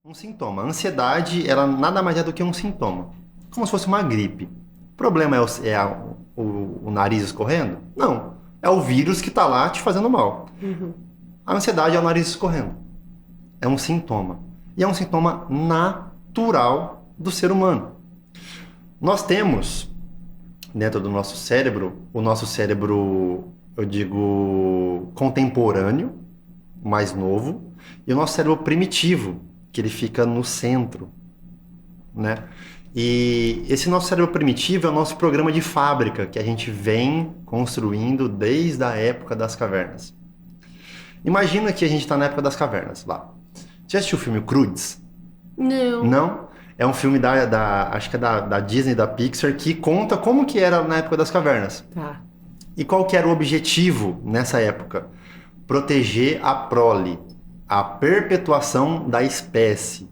Um sintoma. A ansiedade, ela nada mais é do que um sintoma. Como se fosse uma gripe. O problema é o nariz escorrendo? Não. É o vírus que está lá te fazendo mal. A ansiedade é o nariz escorrendo. É um sintoma. E é um sintoma natural do ser humano. Nós temos, dentro do nosso cérebro, o nosso cérebro, eu digo, contemporâneo, mais novo, e o nosso cérebro primitivo, que ele fica no centro, né? E esse nosso cérebro primitivo é o nosso programa de fábrica, que a gente vem construindo desde a época das cavernas. Imagina que a gente está na época das cavernas, lá. Já assistiu o filme Croods? Não. Não? É um filme acho que é da Disney, da Pixar, que conta como que era na época das cavernas. Tá. E qual que era o objetivo nessa época? Proteger a prole, a perpetuação da espécie.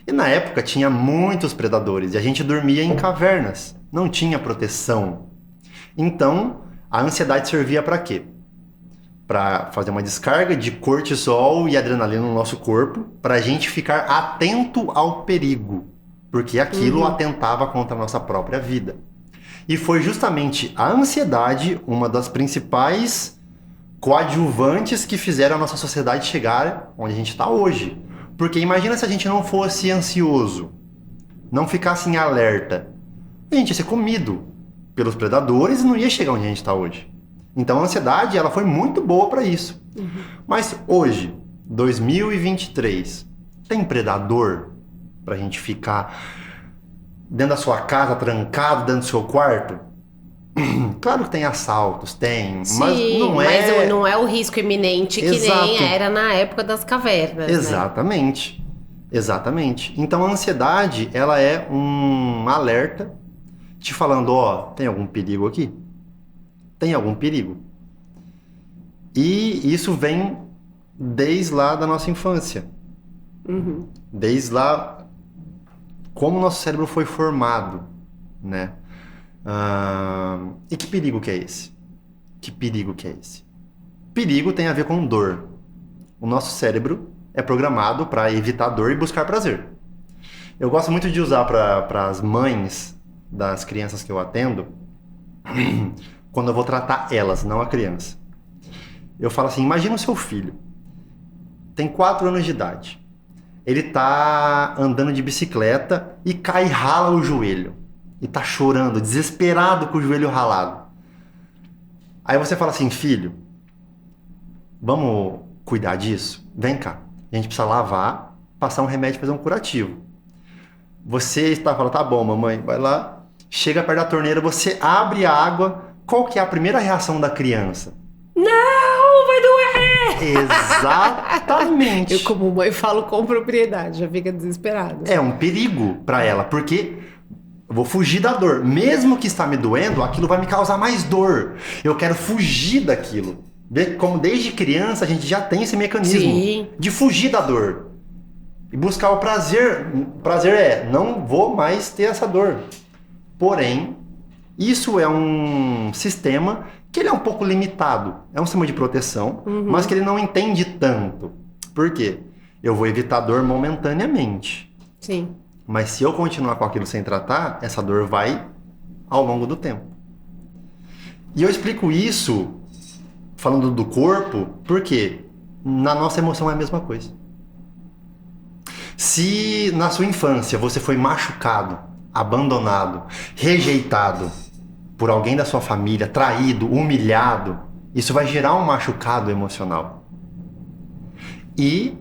E na época tinha muitos predadores e a gente dormia em cavernas, não tinha proteção. Então, a ansiedade servia para quê? Para fazer uma descarga de cortisol e adrenalina no nosso corpo, para a gente ficar atento ao perigo, porque aquilo atentava contra a nossa própria vida. E foi justamente a ansiedade uma das principais coadjuvantes que fizeram a nossa sociedade chegar onde a gente está hoje. Porque imagina se a gente não fosse ansioso, não ficasse em alerta. A gente ia ser comido pelos predadores e não ia chegar onde a gente está hoje. Então a ansiedade ela foi muito boa para isso. Mas hoje, 2023, tem predador para a gente ficar dentro da sua casa, trancado dentro do seu quarto? Claro que tem assaltos, tem, Sim, mas não é... mas não é o risco iminente que Exato. nem era na época das cavernas, né? Exatamente, exatamente. Então a ansiedade, ela é um alerta te falando, ó, tem algum perigo aqui? Tem algum perigo? E isso vem desde lá da nossa infância. Desde lá, como o nosso cérebro foi formado, né? E que perigo que é esse? Que perigo que é esse? Perigo tem a ver com dor. O nosso cérebro é programado para evitar dor e buscar prazer. Eu gosto muito de usar para as mães das crianças que eu atendo, quando eu vou tratar elas, não a criança. Eu falo assim, imagina o seu filho. Tem 4 anos de idade. Ele tá andando de bicicleta e cai e rala o joelho. E tá chorando, desesperado com o joelho ralado. Aí você fala assim, filho, vamos cuidar disso? Vem cá. A gente precisa lavar, passar um remédio e fazer um curativo. Você está falando, tá bom, mamãe, vai lá. Chega perto da torneira, você abre a água. Qual que é a primeira reação da criança? Não, vai doer! Exatamente. Eu, como mãe, falo com propriedade, já fica desesperada. É um perigo para ela, porque eu vou fugir da dor. Mesmo que está me doendo, aquilo vai me causar mais dor. Eu quero fugir daquilo. Como desde criança a gente já tem esse mecanismo Sim. de fugir da dor. E buscar o prazer. O prazer é, não vou mais ter essa dor. Porém, isso é um sistema que ele é um pouco limitado. É um sistema de proteção, mas que ele não entende tanto. Por quê? Eu vou evitar dor momentaneamente. Sim. Mas se eu continuar com aquilo sem tratar, essa dor vai ao longo do tempo. E eu explico isso falando do corpo, porque na nossa emoção é a mesma coisa. Se na sua infância você foi machucado, abandonado, rejeitado por alguém da sua família, traído, humilhado, isso vai gerar um machucado emocional. E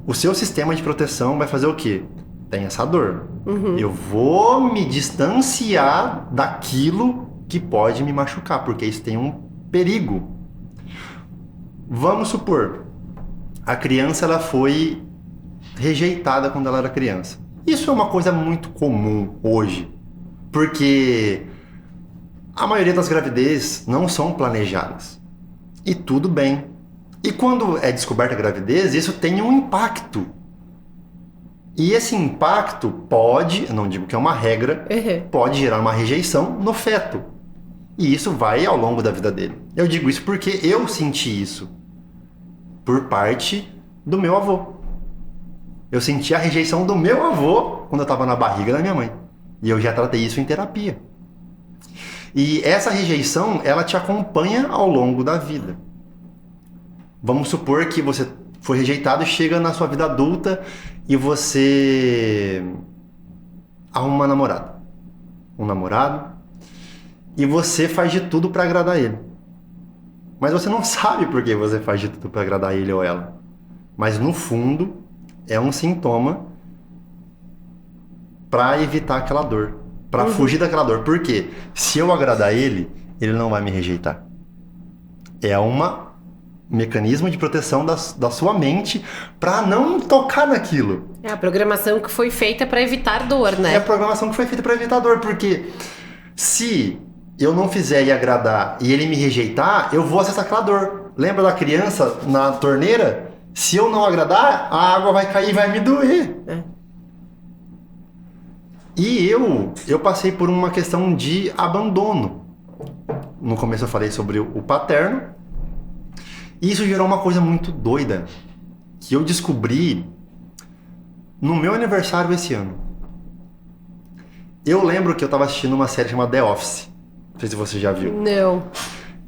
o seu sistema de proteção vai fazer o quê? Tem essa dor. Eu vou me distanciar daquilo que pode me machucar, porque isso tem um perigo. Vamos supor, a criança ela foi rejeitada quando ela era criança. Isso é uma coisa muito comum hoje, porque a maioria das gravidezes não são planejadas. E tudo bem. E quando é descoberta a gravidez, isso tem um impacto. E esse impacto pode, não digo que é uma regra, pode gerar uma rejeição no feto. E isso vai ao longo da vida dele. Eu digo isso porque eu senti isso por parte do meu avô. Eu senti a rejeição do meu avô quando eu estava na barriga da minha mãe. E eu já tratei isso em terapia. E essa rejeição, ela te acompanha ao longo da vida. Vamos supor que você foi rejeitado e chega na sua vida adulta e você arruma uma namorada. Um namorado. E você faz de tudo para agradar ele. Mas você não sabe por que você faz de tudo para agradar ele ou ela. Mas no fundo, é um sintoma para evitar aquela dor. Para fugir daquela dor. Por quê? Se eu agradar ele, ele não vai me rejeitar. É um mecanismo de proteção da sua mente para não tocar naquilo. É a programação que foi feita para evitar dor, né? É a programação que foi feita para evitar dor. Porque se eu não fizer e agradar e ele me rejeitar, eu vou acessar aquela dor. Lembra da criança na torneira? Se eu não agradar, a água vai cair e vai me doer. E eu passei por uma questão de abandono. No começo eu falei sobre o paterno. E isso gerou uma coisa muito doida. Que eu descobri no meu aniversário esse ano. Eu lembro que eu tava assistindo uma série chamada The Office. Não sei se você já viu. Não.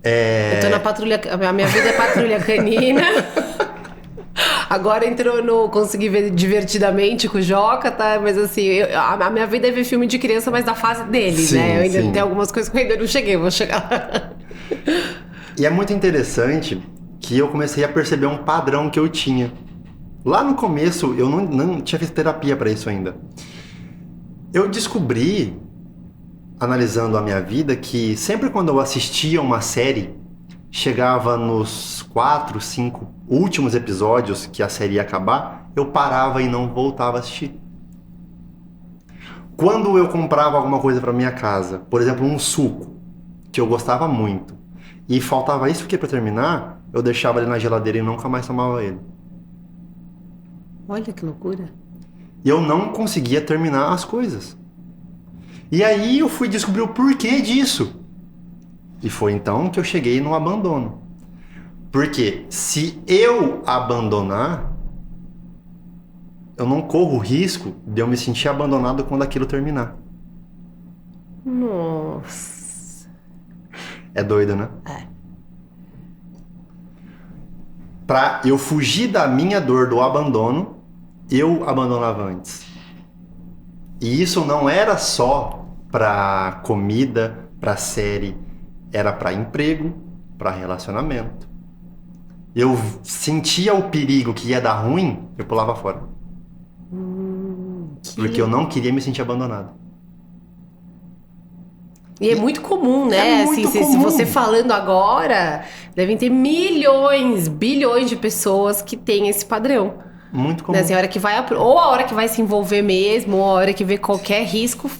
Eu tô na patrulha... A minha vida é patrulha canina. Agora entrou no Consegui Ver Divertidamente com o Joca, tá? Mas assim, a minha vida é ver filme de criança, mas da fase deles, sim, né? Eu ainda sim. tenho algumas coisas que eu ainda não cheguei, vou chegar lá. E é muito interessante que eu comecei a perceber um padrão que eu tinha. Lá no começo, eu não tinha feito terapia para isso ainda. Eu descobri, analisando a minha vida, que sempre quando eu assistia uma série, chegava nos 4, 5 últimos episódios que a série ia acabar, eu parava e não voltava a assistir. Quando eu comprava alguma coisa para minha casa, por exemplo, um suco, que eu gostava muito, e faltava isso aqui para terminar, eu deixava ele na geladeira e nunca mais tomava ele. Olha que loucura. E eu não conseguia terminar as coisas. E aí eu fui descobrir o porquê disso. E foi então que eu cheguei no abandono. Porque se eu abandonar, eu não corro o risco de eu me sentir abandonado quando aquilo terminar. Nossa. É doido, né? É. Pra eu fugir da minha dor do abandono, eu abandonava antes. E isso não era só pra comida, pra série, era pra emprego, pra relacionamento. Eu sentia o perigo que ia dar ruim, eu pulava fora. Porque eu não queria me sentir abandonado. E é muito comum, né? É muito assim, comum. Se você falando agora, devem ter milhões, bilhões de pessoas que têm esse padrão. Muito comum. Né? Assim, a hora que vai, ou a hora que vai se envolver mesmo, ou a hora que vê qualquer risco,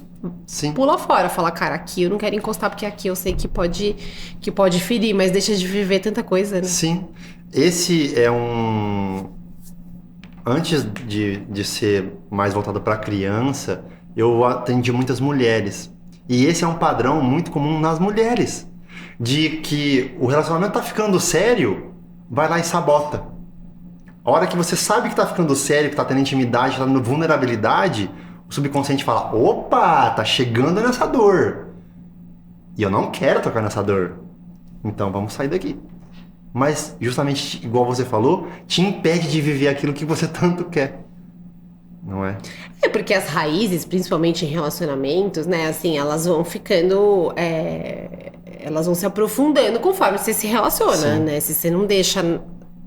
Sim. pula fora. Fala, cara, aqui eu não quero encostar, porque aqui eu sei que pode ferir, mas deixa de viver tanta coisa, né? Sim. Esse é um... Antes de ser mais voltado para criança, eu atendi muitas mulheres. E esse é um padrão muito comum nas mulheres. De que o relacionamento tá ficando sério, vai lá e sabota. A hora que você sabe que tá ficando sério, que tá tendo intimidade, tá tendo vulnerabilidade, o subconsciente fala, opa, tá chegando nessa dor. E eu não quero tocar nessa dor. Então vamos sair daqui. Mas, justamente, igual você falou, te impede de viver aquilo que você tanto quer. Não é? É porque as raízes, principalmente em relacionamentos, né, assim, elas vão ficando, elas vão se aprofundando conforme você se relaciona, Sim. né? Se você não deixa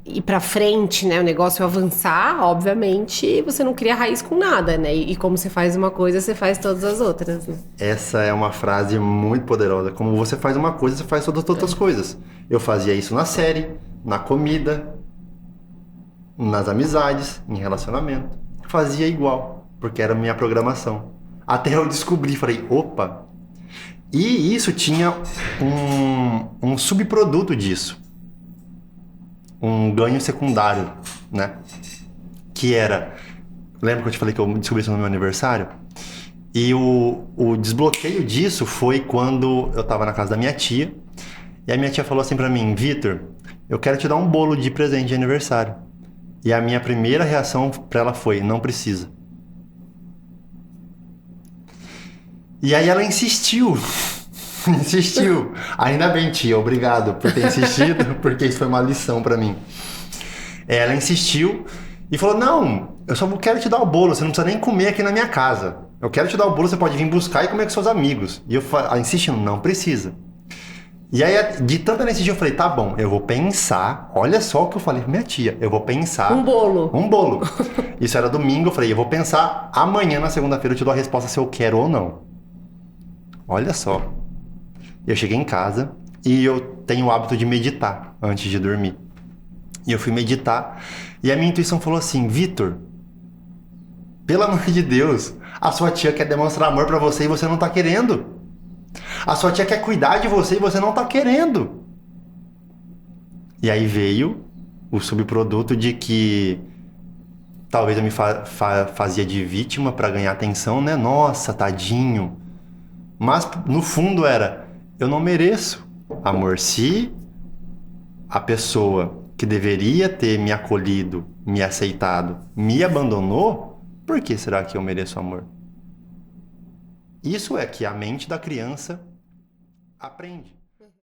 ir pra frente, né, o negócio avançar, obviamente, você não cria raiz com nada, né? E como você faz uma coisa, você faz todas as outras, né? Essa é uma frase muito poderosa. Como você faz uma coisa, você faz todas as outras coisas. Eu fazia isso na série, na comida, nas amizades, em relacionamento. Fazia igual, porque era a minha programação. Até eu descobri, falei, opa! E isso tinha um subproduto disso. Um ganho secundário, né? Que era... Lembra que eu te falei que eu descobri isso no meu aniversário? E o desbloqueio disso foi quando eu tava na casa da minha tia. E a minha tia falou assim pra mim, Vitor, eu quero te dar um bolo de presente de aniversário. E a minha primeira reação pra ela foi: não precisa. E aí ela insistiu. Insistiu. Ainda bem, tia, obrigado por ter insistido, porque isso foi uma lição pra mim. Ela insistiu e falou: não, eu só quero te dar o bolo, você não precisa nem comer aqui na minha casa. Eu quero te dar o bolo, você pode vir buscar e comer com seus amigos. E eu insistindo: não precisa. E aí, de tanta ela insistir, eu falei: tá bom, eu vou pensar. Olha só o que eu falei pra minha tia. Eu vou pensar. Um bolo. Um bolo. Isso era domingo, eu falei: eu vou pensar, amanhã na segunda-feira eu te dou a resposta se eu quero ou não. Olha só. Eu cheguei em casa e eu tenho o hábito de meditar antes de dormir. E eu fui meditar e a minha intuição falou assim: Vitor, pelo amor de Deus, a sua tia quer demonstrar amor pra você e você não tá querendo. A sua tia quer cuidar de você e você não tá querendo. E aí veio o subproduto de que talvez eu me fazia de vítima pra ganhar atenção, né? Nossa, tadinho. Mas no fundo era: eu não mereço amor. Se a pessoa que deveria ter me acolhido, me aceitado, me abandonou, por que será que eu mereço amor? Isso é que a mente da criança aprende.